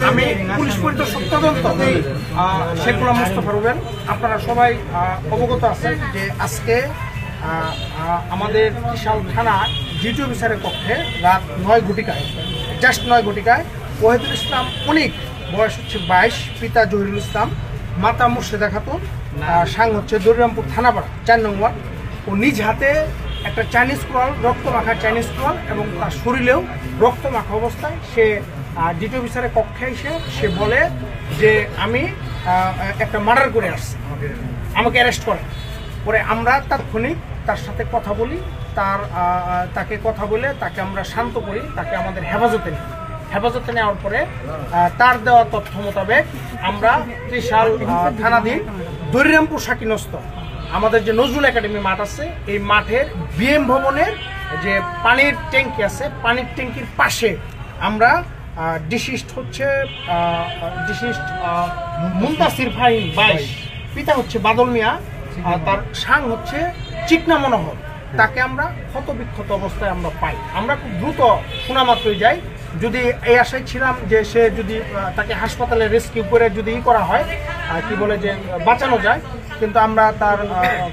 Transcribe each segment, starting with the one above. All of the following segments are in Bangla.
আমি পুলিশ পরিদর্শক তদন্ত শেখ গোলাম মোস্তফা রুবেল। আপনারা সবাই অবগত আছেন যে আজকে আমাদের ত্রিশাল থানা ডিউটি অফিসারের কক্ষে রাত 9 ঘটিকায়, জাস্ট 9 ঘটিকায় ওয়াহিদুল ইসলাম অনিক, বয়স হচ্ছে 22, পিতা জহিরুল ইসলাম, মাতা মুর্শেদা খাতুন, সাং হচ্ছে দরিরামপুর থানাপাড়া 4 নং ওয়ার্ড। ও নিজ হাতে একটা চাইনিজ ক্রল, রক্ত মাখা চাইনিজ ক্রল এবং তার শরীরেও রক্ত মাখা অবস্থায় সে ডিউটি অফিসারের কক্ষে এসে সে বলে যে আমি একটা মার্ডার করে আসছি, আমাকে অ্যারেস্ট করে। পরে আমরা তাৎক্ষণিক তার সাথে কথা বলি, তাকে কথা বলে তাকে আমরা শান্ত করি, তাকে আমাদের হেফাজতে নেওয়ার পরে তার দেওয়া তথ্য মোতাবেক আমরা ত্রিশাল থানাধীন দরিরামপুর শাকিনস্ত আমাদের যে নজরুল একাডেমি মাঠ আছে, এই মাঠের বিএম ভবনের যে পানির ট্যাঙ্কি আছে, পানির ট্যাঙ্কির পাশে আমরা ডিসিস্ট হচ্ছে মুনতাসির ফাহিম 22, পিতা হচ্ছে বাদল মিয়া, তার সাং হচ্ছে চিকনা মনোহর, তাকে আমরা ক্ষতবিক্ষত অবস্থায় আমরা পাই। আমরা খুব দ্রুত শোনা মাত্রই যাই, যদি এই আশায় ছিলাম যে সে যদি তাকে হাসপাতালে রেস্কিউ করে যদি করা হয়, কি বলে যে বাঁচানো যায়, কিন্তু আমরা তার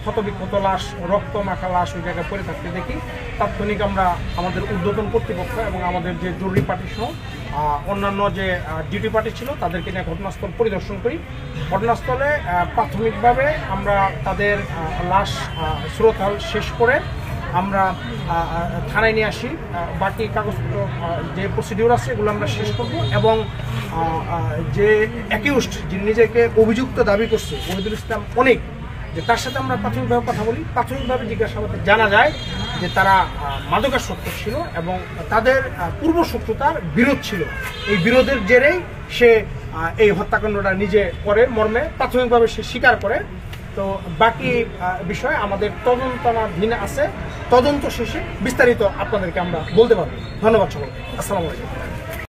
ক্ষতবিক্ষত লাশ, রক্ত মাখা লাশ ওই জায়গায় পড়ে থাকতে দেখি। তাৎক্ষণিক আমরা আমাদের ঊর্ধ্বতন কর্তৃপক্ষ এবং আমাদের যে জরুরি পার্টি সহ অন্যান্য যে ডিউটি পার্টি ছিল তাদেরকে নিয়ে ঘটনাস্থল পরিদর্শন করি। ঘটনাস্থলে প্রাথমিকভাবে আমরা তাদের লাশ সুরতহাল শেষ করে আমরা থানায় নিয়ে আসি। বাকি কাগজপত্র যে প্রসিডিউর আছে এগুলো আমরা শেষ করব এবং যে অ্যাকিউজড, যিনি নিজেকে অভিযুক্ত দাবি করছে ওয়াহিদুল ইসলাম অনিক, যে তার সাথে আমরা প্রাথমিকভাবে কথা বলি। প্রাথমিকভাবে জিজ্ঞাসাবাদে জানা যায় যে তারা মাদকাসক্ত ছিল এবং তাদের পূর্বশত্রুতার বিরোধ ছিল। এই বিরোধের জেরেই সে এই হত্যাকাণ্ডটা নিজে করে মর্মে প্রাথমিকভাবে সে স্বীকার করে। তো বাকি বিষয় আমাদের তদন্তাধীন আছে, তদন্ত শেষে বিস্তারিত আপনাদেরকে আমরা বলতে পারবো। ধন্যবাদ সকলকে। আসসালামু আলাইকুম।